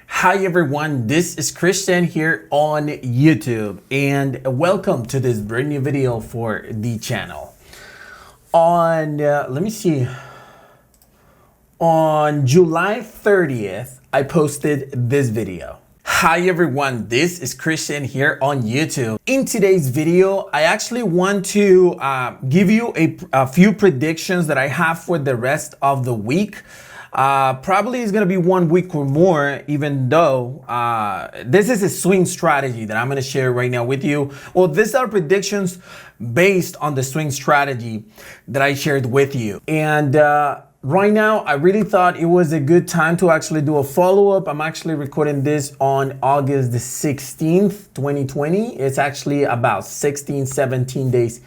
Hi everyone, this is Christian here on YouTube and welcome to this brand new video for the channel. On July 30th, I posted this video. Hi everyone, this is Christian here on YouTube. In today's video, I actually want to give you a few predictions that I have for the rest of the week. Probably it's gonna be 1 week or more, even though this is a swing strategy that I'm gonna share right now with you. Well, these are predictions based on the swing strategy that I shared with you. And right now, I really thought it was a good time to actually do a follow-up. I'm actually recording this on August the 16th, 2020. It's actually about 16, 17 days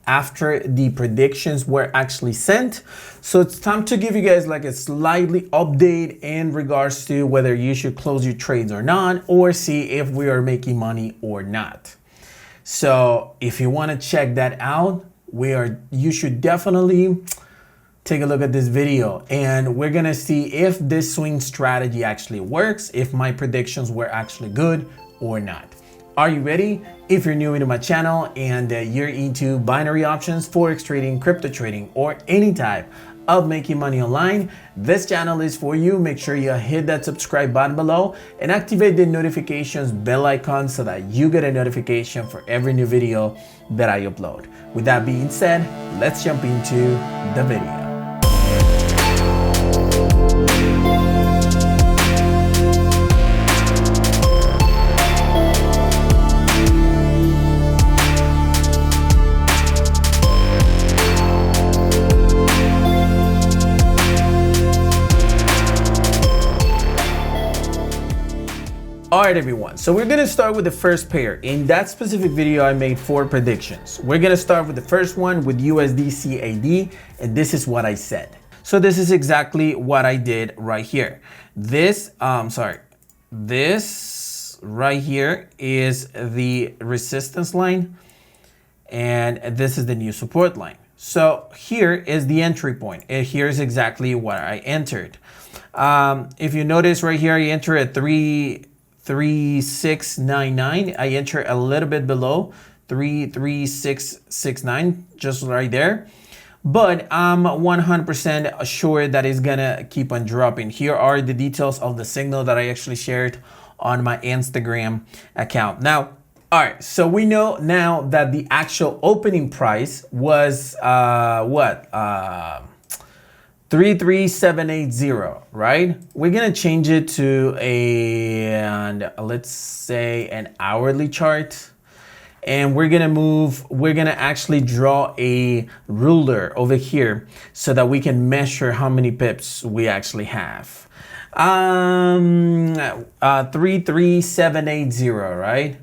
after the predictions were actually sent. So it's time to give you guys like a slightly update in regards to whether you should close your trades or not, or see if we are making money or not. So if you want to check that out, you should definitely take a look at this video, and we're gonna see if this swing strategy actually works, if my predictions were actually good or not. Are you ready? If you're new into my channel and you're into binary options, Forex trading, crypto trading, or any type of making money online, this channel is for you. Make sure you hit that subscribe button below and activate the notifications bell icon so that you get a notification for every new video that I upload. With that being said, let's jump into the video. All right, everyone. So we're gonna start with the first pair. In that specific video, I made 4 predictions. We're gonna start with the first one with USD CAD, and this is what I said. So this is exactly what I did right here. This right here is the resistance line, and this is the new support line. So here is the entry point, and here's exactly what I entered. If you notice right here, I enter at 3699. I enter a little bit below 33669, just right there. But I'm 100% assured that it's gonna keep on dropping. Here are the details of the signal that I actually shared on my Instagram account. Now, all right, so we know now that the actual opening price was 33780, right? We're gonna change it to let's say an hourly chart. And we're gonna actually draw a ruler over here so that we can measure how many pips we actually have. 33780, right?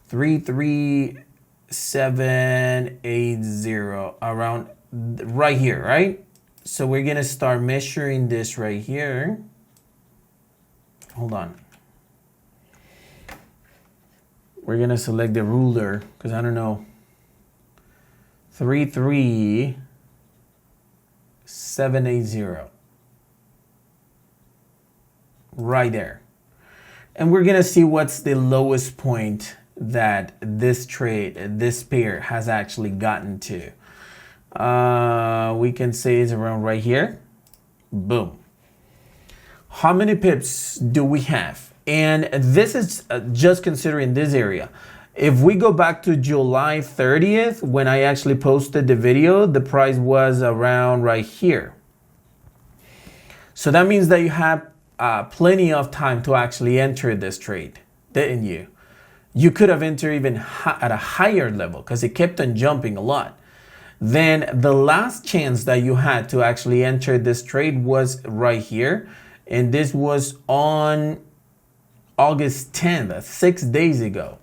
33780, around right here, right? So we're gonna start measuring this right here. Hold on. We're gonna select the ruler because I don't know. 33780. Right there. And we're gonna see what's the lowest point that this pair has actually gotten to. We can say it's around right here. Boom. How many pips do we have? And this is just considering this area. If we go back to July 30th, when I actually posted the video, the price was around right here. So that means that you have plenty of time to actually enter this trade, didn't you? You could have entered even at a higher level because it kept on jumping a lot. Then the last chance that you had to actually enter this trade was right here. And this was on August 10th, 6 days ago.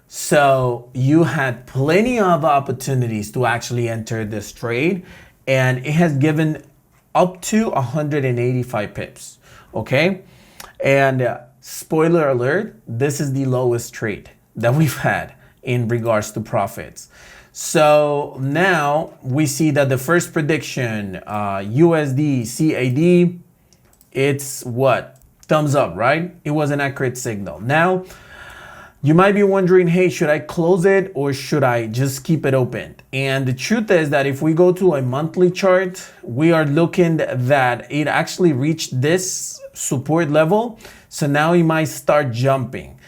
So you had plenty of opportunities to actually enter this trade, and it has given up to 185 pips, okay? And spoiler alert, this is the lowest trade that we've had in regards to profits. So now we see that the first prediction, USD CAD, it's what? thumbs up, right? It was an accurate signal. Now, you might be wondering, hey, should I close it or should I just keep it open? And the truth is that if we go to a monthly chart, we are looking that it actually reached this support level. So now it might start jumping.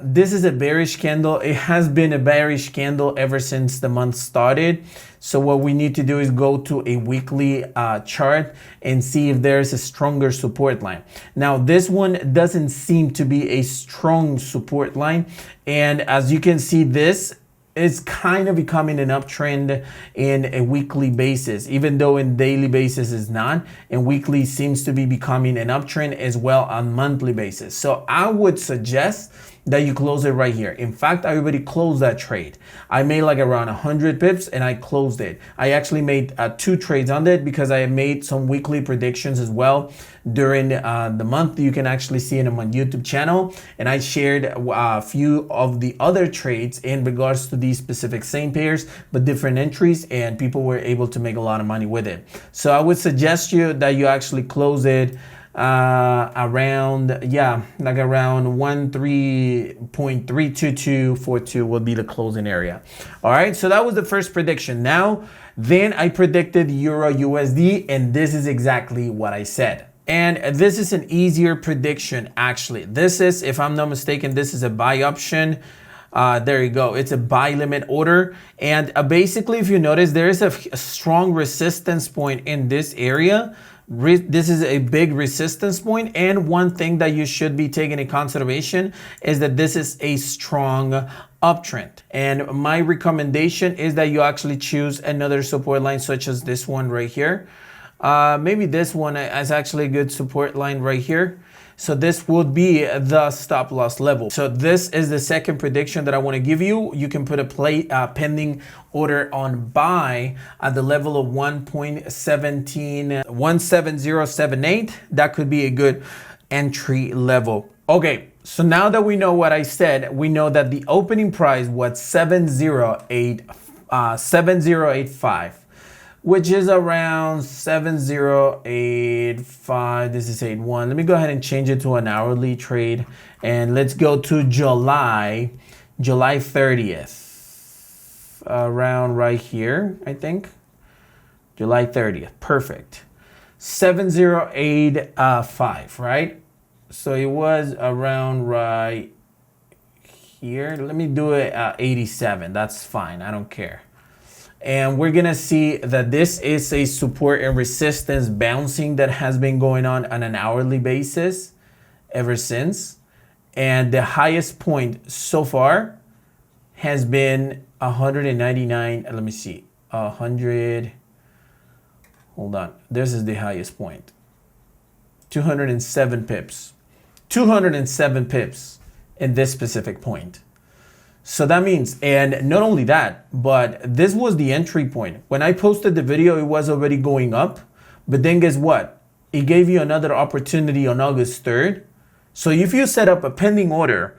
This is a bearish candle. It has been a bearish candle ever since the month started. So what we need to do is go to a weekly chart and see if there's a stronger support line. Now, this one doesn't seem to be a strong support line. And as you can see, this is kind of becoming an uptrend in a weekly basis, even though in daily basis is not. And weekly seems to be becoming an uptrend as well on monthly basis. So I would suggest that you close it right here. In fact, I already closed that trade. I made like around 100 pips and I closed it. I actually made 2 trades on it because I made some weekly predictions as well during the month. You can actually see it on my YouTube channel. And I shared a few of the other trades in regards to these specific same pairs, but different entries, and people were able to make a lot of money with it. So I would suggest you that you actually close it around 13.32242 will be the closing area. All right, so that was the first prediction. Now then I predicted Euro USD, and this is exactly what I said. And this is an easier prediction actually. This is, if I'm not mistaken, this is a buy option. There you go. It's a buy limit order. And basically, if you notice, there is a strong resistance point in this area. This is a big resistance point, and one thing that you should be taking in consideration is that this is a strong uptrend. And my recommendation is that you actually choose another support line such as this one right here. Maybe this one is actually a good support line right here. So this would be the stop loss level. So this is the second prediction that I want to give you. You can put a pending order on buy at the level of 1.7078. That could be a good entry level. Okay, so now that we know what I said, we know that the opening price was 7085. Which is around 7085. This is 81. Let me go ahead and change it to an hourly trade. And let's go to July 30th. Around right here, I think. July 30th. Perfect. 7085, right? So it was around right here. Let me do it at 87. That's fine. I don't care. And we're gonna see that this is a support and resistance bouncing that has been going on an hourly basis ever since. And the highest point so far has been 199. Let me see, 100. Hold on. This is the highest point. 207 pips. 207 pips in this specific point. So that means, and not only that, but this was the entry point. When I posted the video, it was already going up. But then guess what? It gave you another opportunity on August 3rd. So if you set up a pending order,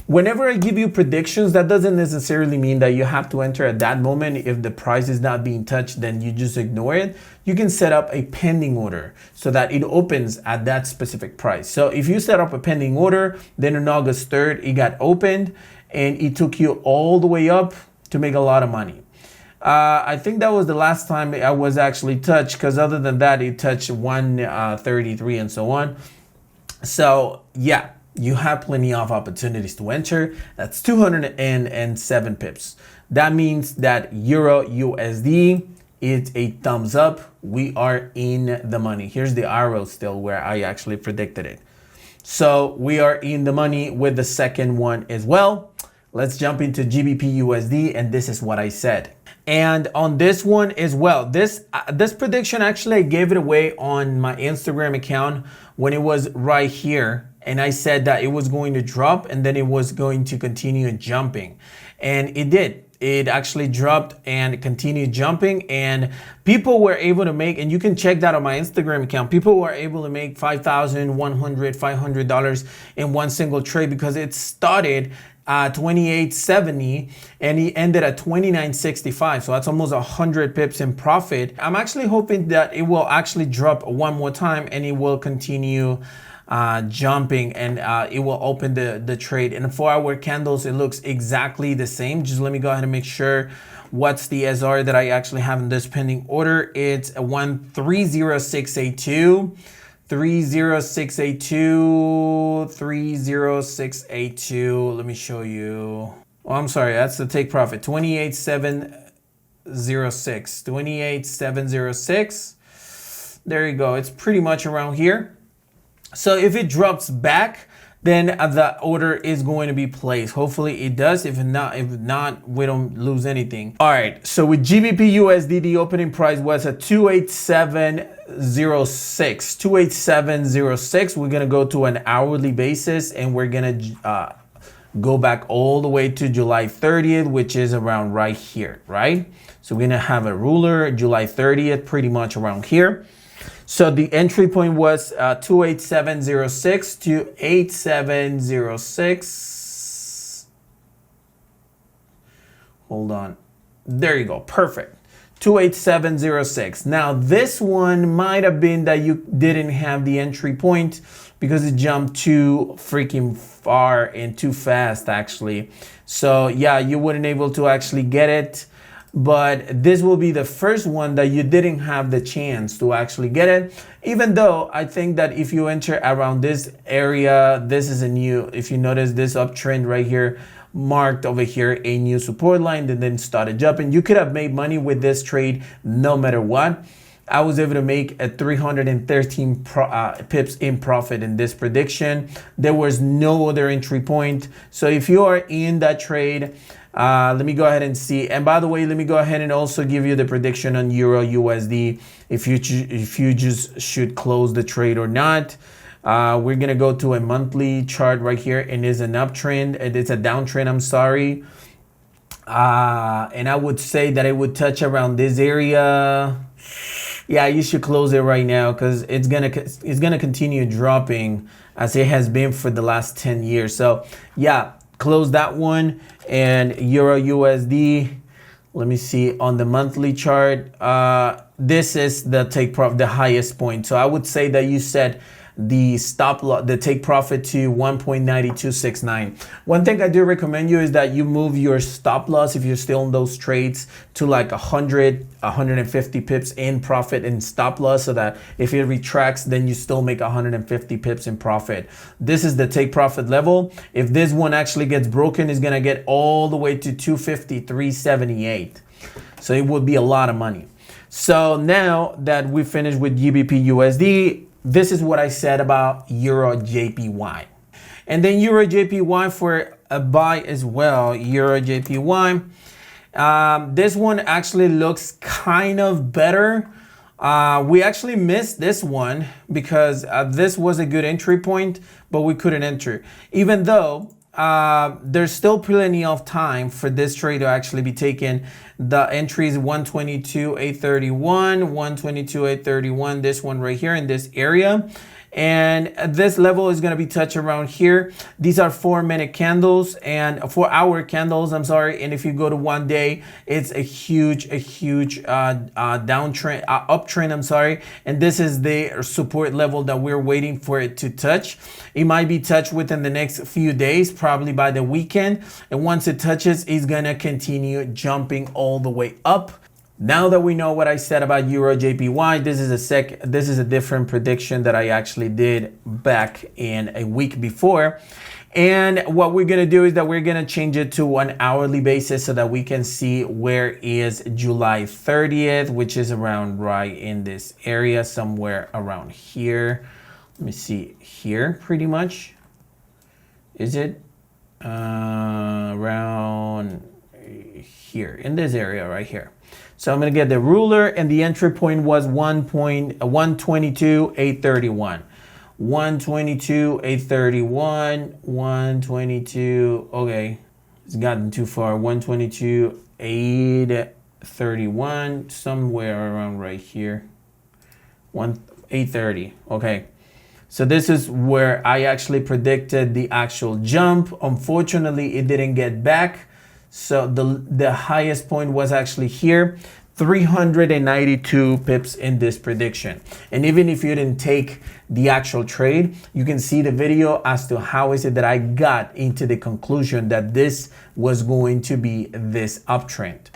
whenever I give you predictions, that doesn't necessarily mean that you have to enter at that moment. If the price is not being touched, then you just ignore it. You can set up a pending order so that it opens at that specific price. So if you set up a pending order, then on August 3rd, it got opened, and it took you all the way up to make a lot of money. I think that was the last time I was actually touched, because other than that, it touched 133 and so on. So yeah, you have plenty of opportunities to enter. That's 207 pips. That means that Euro USD is a thumbs up. We are in the money. Here's the arrow still where I actually predicted it. So we are in the money with the second one as well. Let's jump into GBP USD, and this is what I said. And on this one as well, this prediction, actually I gave it away on my Instagram account when it was right here. And I said that it was going to drop and then it was going to continue jumping. And it did. It actually dropped and continued jumping, and people were able to make, and you can check that on my Instagram account, people were able to make $5,100, $500 in one single trade, because it started at 28.70 and he ended at 29.65. So that's almost 100 pips in profit. I'm actually hoping that it will actually drop one more time and it will continue jumping, and it will open the trade. In the 4-hour candles, it looks exactly the same. Just let me go ahead and make sure what's the SR that I actually have in this pending order. It's a 130682. 30682. Let me show you. Oh, I'm sorry, that's the take profit. 28706. 28706. There you go. It's pretty much around here. So if it drops back, then the order is going to be placed. Hopefully it does. If not, we don't lose anything. All right. So with GBP USD, the opening price was at 28706. 28706. We're gonna go to an hourly basis, and we're gonna go back all the way to July 30th, which is around right here, right? So we're gonna have a ruler July 30th, pretty much around here. So the entry point was 28706 to 8706. Hold on. There you go. Perfect. 28706. Now this one might have been that you didn't have the entry point because it jumped too freaking far and too fast actually. So yeah, you weren't able to actually get it. But this will be the first one that you didn't have the chance to actually get it. Even though I think that if you enter around this area, this is a new, if you notice this uptrend right here, marked over here a new support line and then started jumping. You could have made money with this trade no matter what. I was able to make a 313 pips in profit in this prediction. There was no other entry point. So if you are in that trade, let me go ahead and see. And by the way, let me go ahead and also give you the prediction on Euro USD if you just should close the trade or not. We're gonna go to a monthly chart right here, and it's an uptrend. It's a downtrend. I'm sorry. And I would say that it would touch around this area. Yeah, you should close it right now because it's gonna continue dropping as it has been for the last 10 years. So yeah, close that one. And Euro USD, let me see on the monthly chart. This is the take profit, the highest point. So I would say that you set the stop loss, the take profit to 1.9269. One thing I do recommend you is that you move your stop loss if you're still in those trades to like 150 pips in profit and stop loss, so that if it retracts, then you still make 150 pips in profit. This is the take profit level. If this one actually gets broken, it's gonna get all the way to 253.78. So it would be a lot of money. So now that we finished with GBP USD, this is what I said about Euro JPY. And then Euro JPY for a buy as well. Euro JPY. This one actually looks kind of better. We actually missed this one because this was a good entry point, but we couldn't enter. Even though there's still plenty of time for this trade to actually be taken. The entry is 122.831, 122.831, this one right here in this area. And this level is going to be touched around here. These are 4-minute candles and 4-hour candles. I'm sorry. And if you go to 1 day, it's a huge downtrend, uptrend. I'm sorry. And this is the support level that we're waiting for it to touch. It might be touched within the next few days, probably by the weekend. And once it touches, it's going to continue jumping all the way up. Now that we know what I said about Euro JPY, this is a different prediction that I actually did back in a week before. And what we're going to do is that we're going to change it to an hourly basis so that we can see where is July 30th, which is around right in this area, somewhere around here. Let me see here, pretty much. Is it around here, in this area right here? So I'm going to get the ruler, and the entry point was 122.831. 122.831, 122, okay, it's gotten too far. 122.831, somewhere around right here. 830, okay. So this is where I actually predicted the actual jump. Unfortunately, it didn't get back. So the highest point was actually here. 392 pips in this prediction. And even if you didn't take the actual trade, you can see the video as to how is it that I got into the conclusion that this was going to be this uptrend.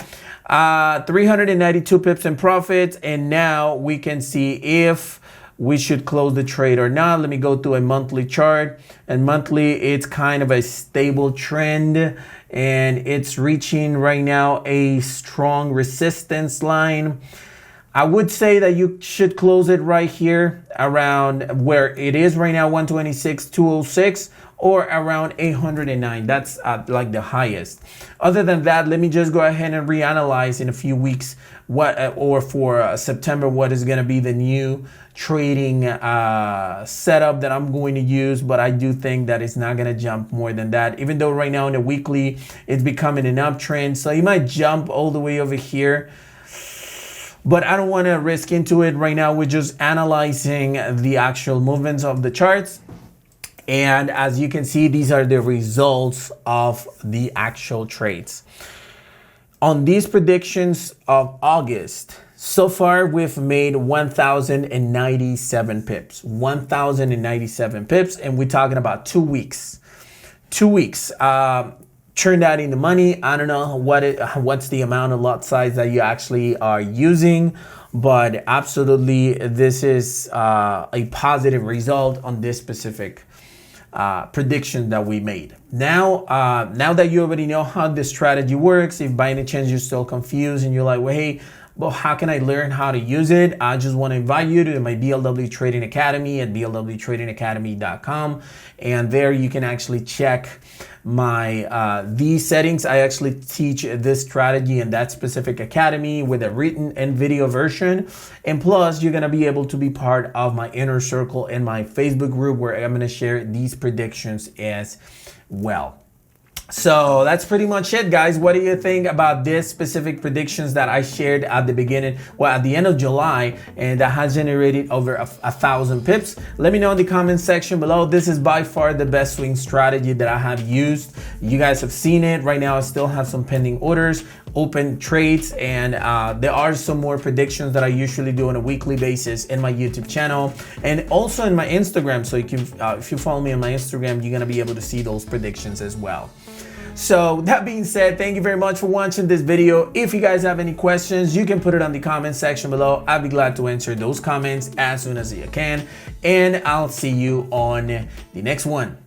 392 pips in profits, and now we can see if we should close the trade or not. Let me go to a monthly chart, and monthly it's kind of a stable trend, and it's reaching right now a strong resistance line. I would say that you should close it right here around where it is right now, 126,206, or around 809. That's like the highest. Other than that, let me just go ahead and reanalyze in a few weeks what, or for September, what is going to be the new trading setup that I'm going to use. But I do think that it's not going to jump more than that, even though right now in the weekly it's becoming an uptrend. So you might jump all the way over here, but I don't want to risk into it right now. We're just analyzing the actual movements of the charts. And as you can see, these are the results of the actual trades. On these predictions of August, so far we've made 1,097 pips. 1,097 pips, and we're talking about 2 weeks. 2 weeks. Turn that into money. I don't know what's the amount of lot size that you actually are using, but absolutely this is a positive result on this specific prediction that we made. Now that you already know how this strategy works, if by any chance you're still confused and you're like, well, hey, well, how can I learn how to use it? I just want to invite you to my BLW Trading Academy at blwtradingacademy.com, and there you can actually check my these settings. I actually teach this strategy in that specific academy with a written and video version, and plus you're going to be able to be part of my inner circle in my Facebook group, where I'm going to share these predictions as well. So that's pretty much it, guys. What do you think about this specific predictions that I shared at the beginning, well, at the end of July, and that has generated over 1,000 pips? Let me know in the comment section below. This is by far the best swing strategy that I have used. You guys have seen it. Right now I still have some pending orders, open trades, and there are some more predictions that I usually do on a weekly basis in my YouTube channel and also in my Instagram. So you can, if you follow me on my Instagram, you're gonna be able to see those predictions as well. So that being said, thank you very much for watching this video. If you guys have any questions, you can put it on the comment section below. I'll be glad to answer those comments as soon as I can, and I'll see you on the next one.